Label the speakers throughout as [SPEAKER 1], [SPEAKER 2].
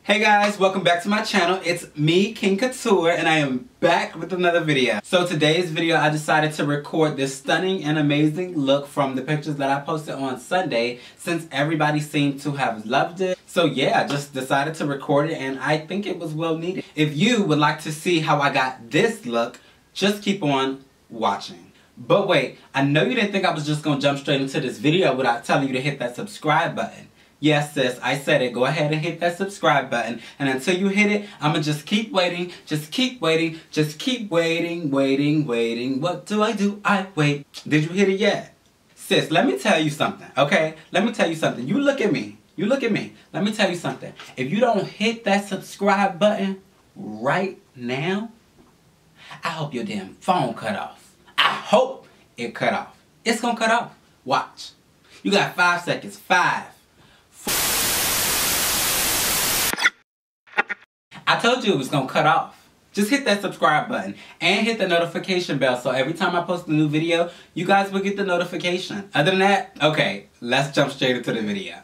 [SPEAKER 1] Hey guys, welcome back to my channel. It's me, KingKouture, and I am back with another video. So today's video, I decided to record this stunning and amazing look from the pictures that I posted on Sunday, since everybody seemed to have loved it. So yeah, I just decided to record it, and I think it was well needed. If you would like to see how I got this look, just keep on watching. But wait, I know you didn't think I was just going to jump straight into this video without telling you to hit that subscribe button. Yes, sis, I said it. Go ahead and hit that subscribe button. And until you hit it, I'm going to just keep waiting, just keep waiting, just keep waiting, waiting. What do? I wait. Did you hit it yet? Sis, let me tell you something, okay? Let me tell you something. You look at me. You look at me. Let me tell you something. If you don't hit that subscribe button right now, I hope your damn phone cut off. I hope it cut off. It's going to cut off. Watch. You got 5 seconds. 5. I told you it was going to cut off. Just hit that subscribe button and hit the notification bell so every time I post a new video, you guys will get the notification. Other than that, okay, let's jump straight into the video.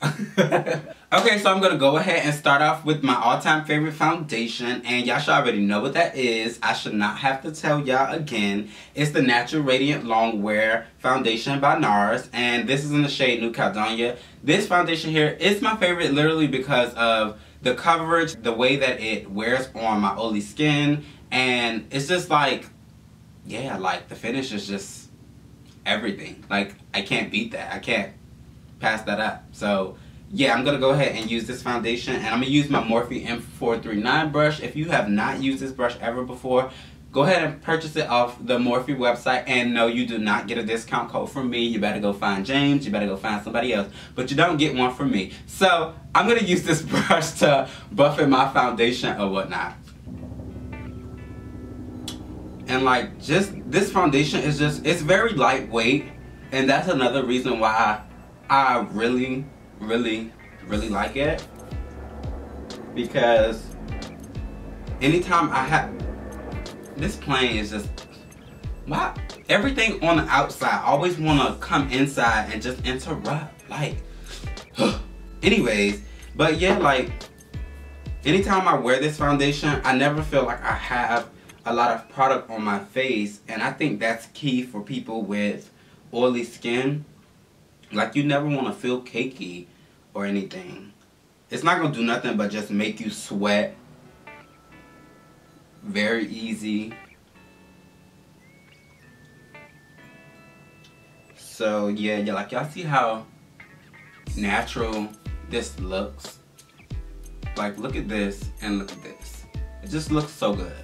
[SPEAKER 1] Okay, so I'm going to go ahead and start off with my all-time favorite foundation, and y'all should already know what that is. I should not have to tell y'all again. It's the Natural Radiant Longwear Foundation by NARS, and this is in the shade New Caledonia. This foundation here is my favorite literally because of the coverage, the way that it wears on my oily skin, and it's just like, yeah, like the finish is just everything. Like, I can't beat that. I can't pass that up. So yeah, I'm gonna go ahead and use this foundation, and I'm gonna use my Morphe M439 brush. If you have not used this brush ever before, go ahead and purchase it off the Morphe website, and no, you do not get a discount code from me. You better go find James, you better go find somebody else, but you don't get one from me. So I'm gonna use this brush to buff in my foundation or whatnot. And like, just this foundation is just, it's very lightweight, and that's another reason why I really like it, because anytime I have this plane is just, wow, everything on the outside always want to come inside and just interrupt, like, anyways. But yeah, like, anytime I wear this foundation, I never feel like I have a lot of product on my face, and I think that's key for people with oily skin. Like, you never want to feel cakey or anything. It's not going to do nothing but just make you sweat very easy. So yeah, like, y'all see how natural this looks? Like, look at this and look at this. It just looks so good.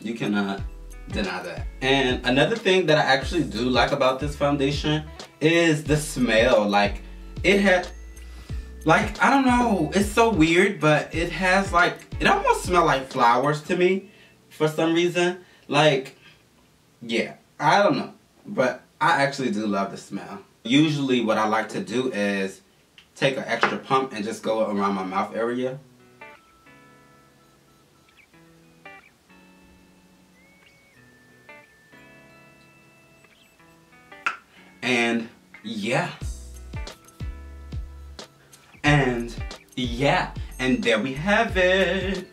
[SPEAKER 1] You cannot deny that. And another thing that I actually do like about this foundation is the smell. Like, it had, like, I don't know, it's so weird, but it has like, it almost smells like flowers to me for some reason. Like, yeah, I don't know, but I actually do love the smell. Usually what I like to do is take an extra pump and just go around my mouth area. And yeah. And yeah. And there we have it.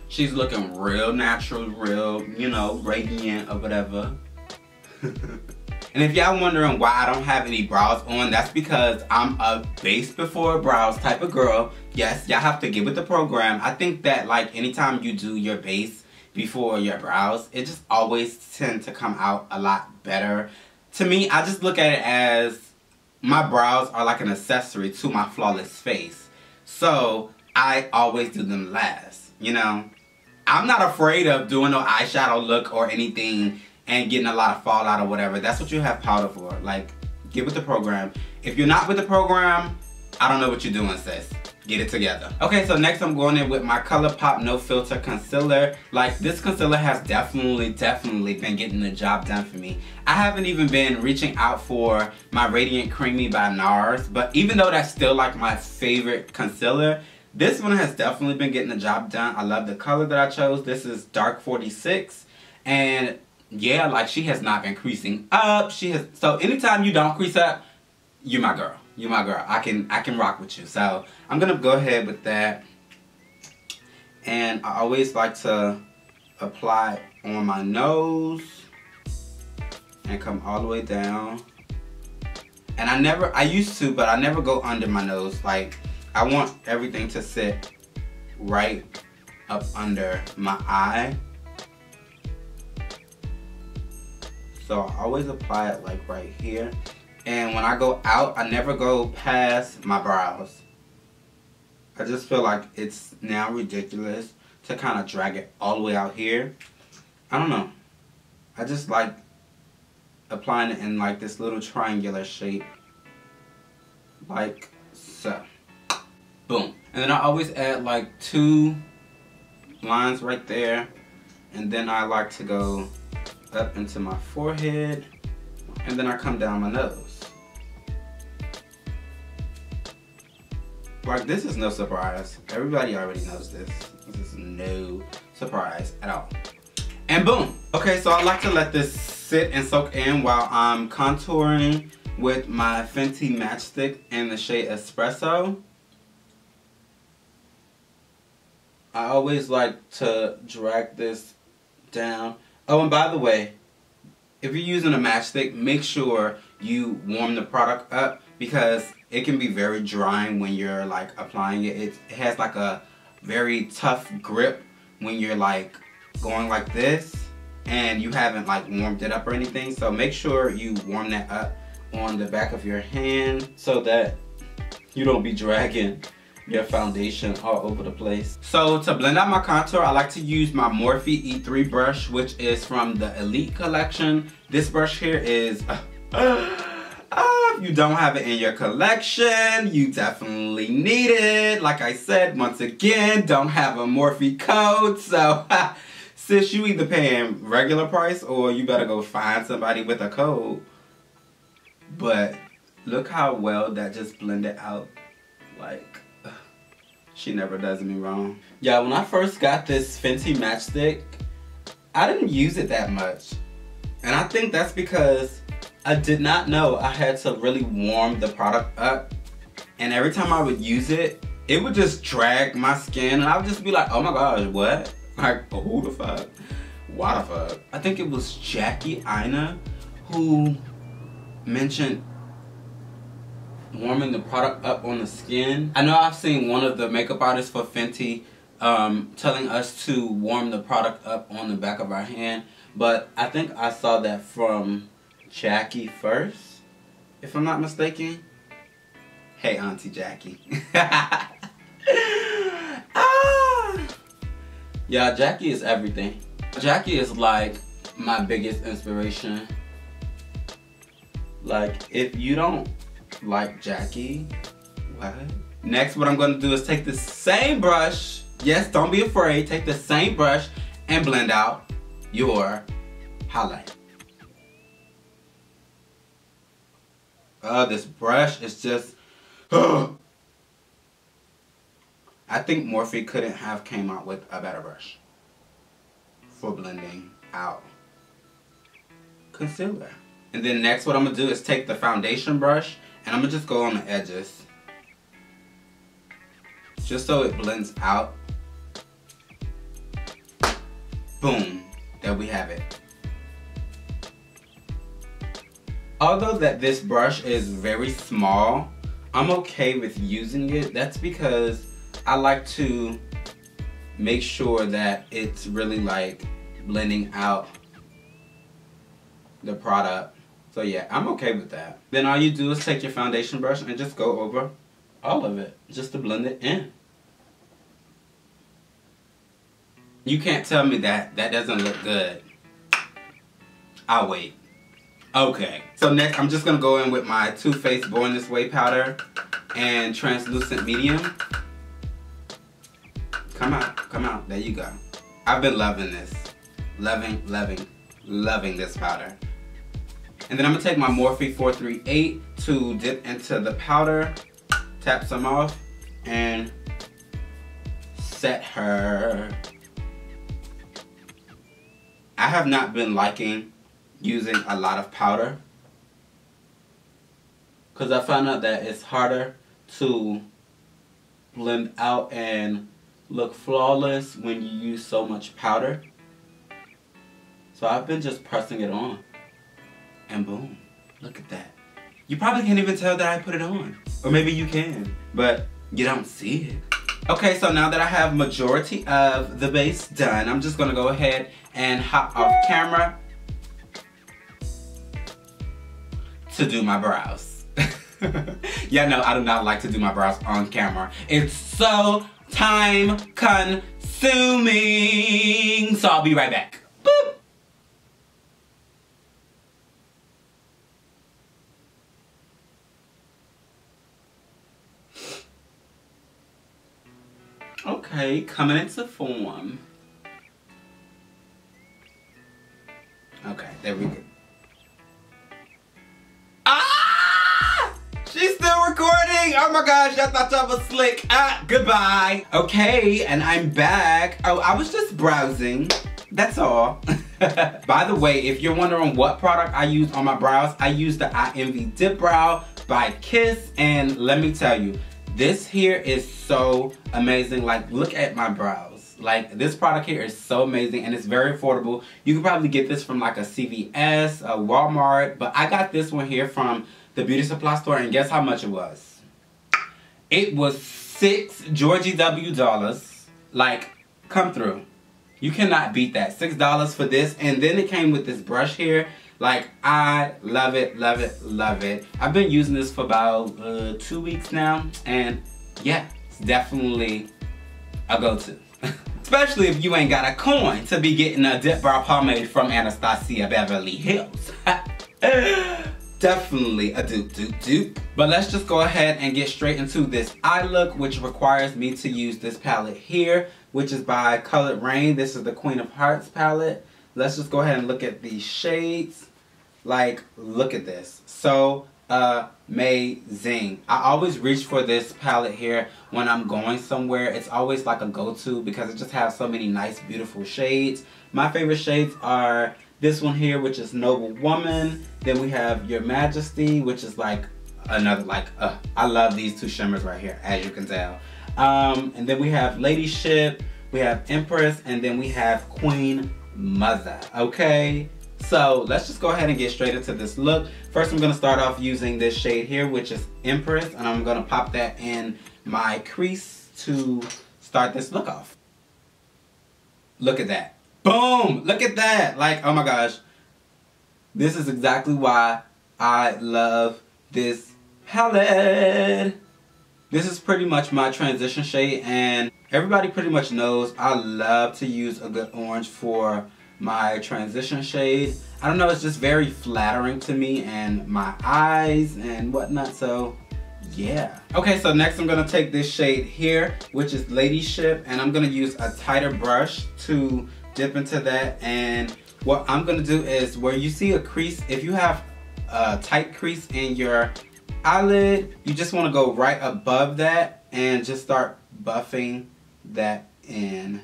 [SPEAKER 1] She's looking real natural, real, you know, radiant or whatever. And if y'all wondering why I don't have any brows on, that's because I'm a base before brows type of girl. Yes, y'all have to get with the program. I think that, like, anytime you do your base before your brows, it just always tends to come out a lot better. To me, I just look at it as my brows are like an accessory to my flawless face. So I always do them last, you know. I'm not afraid of doing no eyeshadow look or anything and getting a lot of fallout or whatever. That's what you have powder for. Like, get with the program. If you're not with the program, I don't know what you're doing, sis. Get it together. Okay, so next I'm going in with my ColourPop No Filter Concealer. Like, this concealer has definitely been getting the job done for me. I haven't even been reaching out for my Radiant Creamy by NARS, but even though that's still like my favorite concealer, this one has definitely been getting the job done. I love the color that I chose. This is Dark 46, and yeah, like, she has not been creasing up. So anytime you don't crease up, you're my girl. You my girl. I can rock with you. So I'm gonna go ahead with that. And I always like to apply on my nose and come all the way down. And I used to, but I never go under my nose. Like, I want everything to sit right up under my eye. So I always apply it like right here. And when I go out, I never go past my brows. I just feel like it's now ridiculous to kind of drag it all the way out here. I don't know. I just like applying it in like this little triangular shape. Like so. Boom. And then I always add like 2 lines right there. And then I like to go up into my forehead. And then I come down my nose. Like, this is no surprise. Everybody already knows this. This is no surprise at all. And boom. Okay, so I like to let this sit and soak in while I'm contouring with my Fenty matchstick in the shade Espresso. I always like to drag this down. Oh, and by the way, if you're using a matchstick, make sure you warm the product up because it can be very drying when you're like applying it. It has like a very tough grip when you're like going like this and you haven't like warmed it up or anything. So make sure you warm that up on the back of your hand so that you don't be dragging your foundation all over the place. So to blend out my contour, I like to use my Morphe E3 brush, which is from the Elite collection. This brush here is if you don't have it in your collection, you definitely need it. Like I said, once again, don't have a Morphe code. So sis, you either paying regular price or you better go find somebody with a code. But look how well that just blended out. Like, she never does me wrong. Yeah, when I first got this Fenty matchstick, I didn't use it that much. And I think that's because I did not know I had to really warm the product up. And every time I would use it, it would just drag my skin. And I would just be like, oh my gosh, what? Like, who the fuck? Why the fuck? I think it was Jackie Aina who mentioned warming the product up on the skin. I know I've seen one of the makeup artists for Fenty telling us to warm the product up on the back of our hand, but I think I saw that from Jackie first, if I'm not mistaken. Hey, Auntie Jackie. Yeah, Jackie is everything. Jackie is like my biggest inspiration. Like, if you don't like Jackie, what? Next, what I'm going to do is take the same brush. Yes, don't be afraid. Take the same brush and blend out your highlight. This brush is just... I think Morphe couldn't have came out with a better brush for blending out concealer. And then next, what I'm going to do is take the foundation brush and I'm going to just go on the edges, just so it blends out. Boom. There we have it. Although that this brush is very small, I'm okay with using it. That's because I like to make sure that it's really like blending out the product. So yeah, I'm okay with that. Then all you do is take your foundation brush and just go over all of it, just to blend it in. You can't tell me that that doesn't look good. I'll wait. Okay, so next I'm just gonna go in with my Too Faced Born This Way powder and translucent medium. Come out, there you go. I've been loving this. Loving this powder. And then I'm gonna take my Morphe 438 to dip into the powder, tap some off, and set her. I have not been liking using a lot of powder. because I found out that it's harder to blend out and look flawless when you use so much powder. So I've been just pressing it on. And boom, look at that. You probably can't even tell that I put it on. Or maybe you can, but you don't see it. Okay, so now that I have majority of the base done, I'm just gonna go ahead and hop off camera to do my brows. Yeah, no, I do not like to do my brows on camera. It's so time consuming. So I'll be right back. Boop. Okay, coming into form. Okay, there we go. Ah! She's still recording! Oh my gosh, I thought y'all was slick. Ah, goodbye. Okay, and I'm back. Oh, I was just browsing. That's all. By the way, if you're wondering what product I use on my brows, I use the I Envy Dip Brow by Kiss, and let me tell you, this here is so amazing. Like, look at my brows. Like, this product here is so amazing and it's very affordable. You can probably get this from like a CVS, a Walmart, but I got this one here from the beauty supply store, and guess how much it was? It was $6 Georgie W dollars. Like, come through. You cannot beat that. $6 for this, and then it came with this brush here. Like, I love it, love it, love it. I've been using this for about 2 weeks now, and yeah, it's definitely a go-to. Especially if you ain't got a coin to be getting a dip brow pomade from Anastasia Beverly Hills. Definitely a dupe. But let's just go ahead and get straight into this eye look, which requires me to use this palette here, which is by Colored Raine. This is the Queen of Hearts palette. Let's just go ahead and look at these shades. Like, look at this. So amazing. I always reach for this palette here when I'm going somewhere. It's always like a go-to because it just has so many nice, beautiful shades. My favorite shades are this one here, which is Noble Woman. Then we have Your Majesty, which is like another, like, I love these two shimmers right here, as you can tell. And then we have Ladyship, we have Empress, and then we have Queen Mother. Okay, so let's just go ahead and get straight into this look. First, I'm gonna start off using this shade here, which is Empress, and I'm gonna pop that in my crease to start this look off. Look at that. Boom! Look at that! Like, oh my gosh. This is exactly why I love this palette. This is pretty much my transition shade, and everybody pretty much knows I love to use a good orange for my transition shade. I don't know, it's just very flattering to me and my eyes and whatnot, so yeah. Okay, so next I'm gonna take this shade here, which is Ladyship, and I'm gonna use a tighter brush to dip into that. And what I'm gonna do is, where you see a crease, if you have a tight crease in your eyelid, you just want to go right above that and just start buffing that in.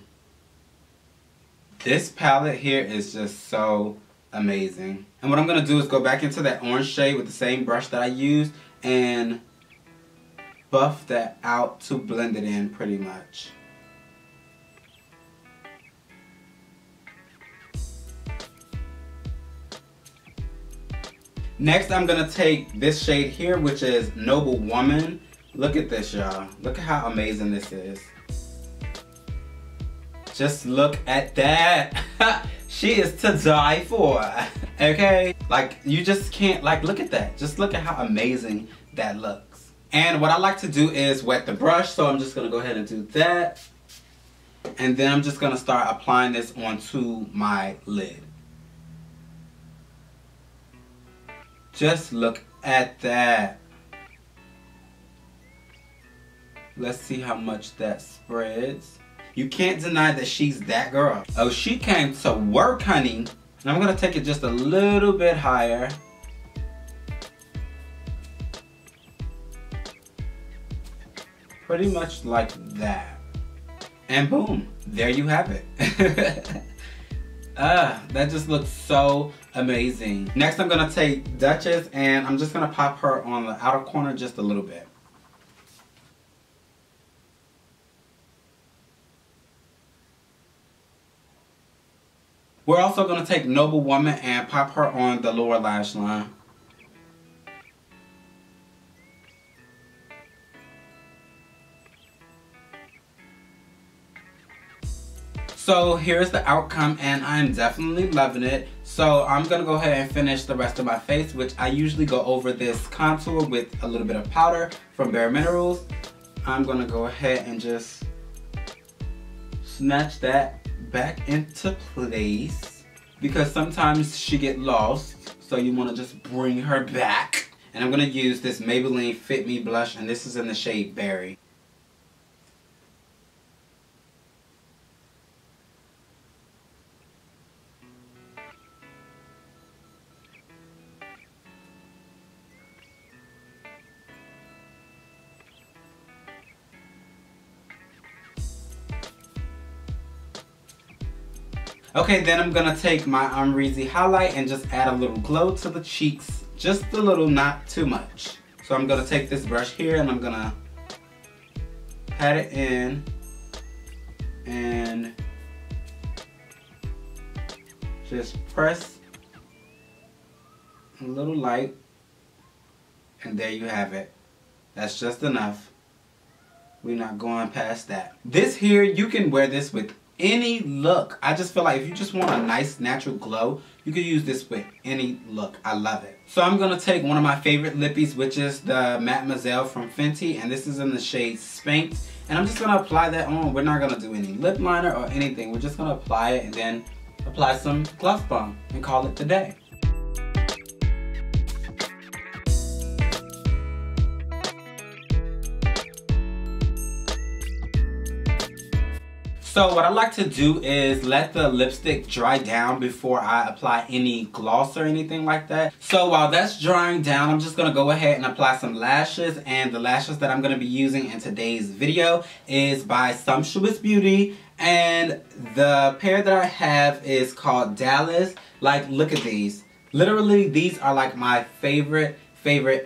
[SPEAKER 1] This palette here is just so amazing. And what I'm going to do is go back into that orange shade with the same brush that I used and buff that out to blend it in pretty much. Next, I'm gonna take this shade here, which is Noble Woman. Look at this, y'all. Look at how amazing this is. Just look at that. She is to die for. Okay? Like, you just can't, like, look at that. Just look at how amazing that looks. And what I like to do is wet the brush, so I'm just gonna go ahead and do that. And then I'm just gonna start applying this onto my lid. Just look at that. Let's see how much that spreads. You can't deny that she's that girl. Oh, she came to work, honey. And I'm gonna take it just a little bit higher. Pretty much like that. And boom, there you have it. That just looks so amazing. Next, I'm gonna take Duchess and I'm just gonna pop her on the outer corner just a little bit. We're also gonna take Noble Woman and pop her on the lower lash line. So here's the outcome and I'm definitely loving it. So I'm going to go ahead and finish the rest of my face, which I usually go over this contour with a little bit of powder from Bare Minerals. I'm going to go ahead and just snatch that back into place because sometimes she get lost. So you want to just bring her back. And I'm going to use this Maybelline Fit Me Blush and this is in the shade Berry. Okay, then I'm gonna take my Unreezy highlight and just add a little glow to the cheeks. Just a little, not too much. So I'm gonna take this brush here and I'm gonna pat it in and just press a little light and there you have it. That's just enough. We're not going past that. This here, you can wear this with any look. I just feel like if you just want a nice natural glow, you could use this with any look. I love it. So I'm gonna take one of my favorite lippies, which is the Mademoiselle from Fenty, and this is in the shade Spanked. And I'm just gonna apply that on. We're not gonna do any lip liner or anything. We're just gonna apply it and then apply some Gloss Bomb and call it the day. So what I like to do is let the lipstick dry down before I apply any gloss or anything like that. So while that's drying down, I'm just going to go ahead and apply some lashes. And the lashes that I'm going to be using in today's video is by Sumptuous Beauty. And the pair that I have is called Dallas. Like, look at these. Literally, these are like my favorite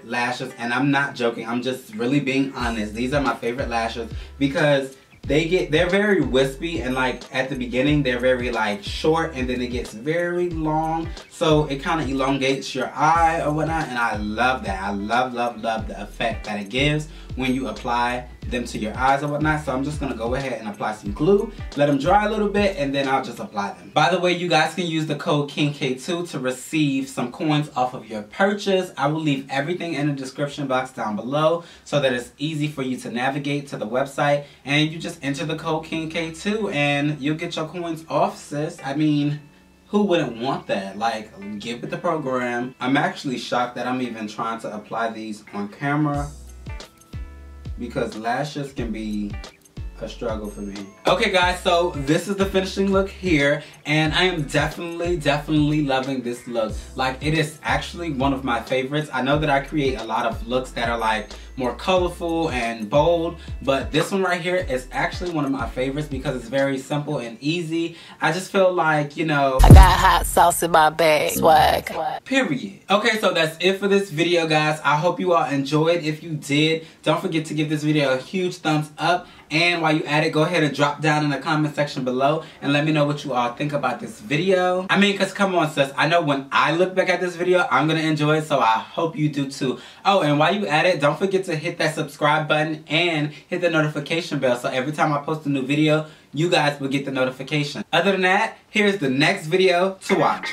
[SPEAKER 1] lashes. And I'm not joking. I'm just really being honest. These are my favorite lashes because they're very wispy, and like at the beginning they're very like short and then it gets very long, so it kind of elongates your eye or whatnot, and I love that. I love the effect that it gives when you apply them to your eyes or whatnot. So I'm just gonna go ahead and apply some glue, let them dry a little bit, and then I'll just apply them. By the way, you guys can use the code KingKouture to receive some coins off of your purchase. I will leave everything in the description box down below so that it's easy for you to navigate to the website, and you just enter the code KingKouture and you'll get your coins off, sis. I mean, who wouldn't want that? Like, get with the program. I'm actually shocked that I'm even trying to apply these on camera, because lashes can be a struggle for me. Okay guys, so this is the finishing look here, and I am definitely loving this look. Like, it is actually one of my favorites. I know that I create a lot of looks that are like more colorful and bold, but this one right here is actually one of my favorites because it's very simple and easy. I just feel like, you know,
[SPEAKER 2] I got hot sauce in my bag. Swag.
[SPEAKER 1] Period. Okay, so that's it for this video, guys. I hope you all enjoyed. If you did, don't forget to give this video a huge thumbs up. And while you're at it, go ahead and drop down in the comment section below and let me know what you all think about this video. I mean, because come on, sis. I know when I look back at this video, I'm going to enjoy it, so I hope you do too. Oh, and while you at it, don't forget to hit that subscribe button and hit the notification bell so every time I post a new video, you guys will get the notification. Other than that, here's the next video to watch.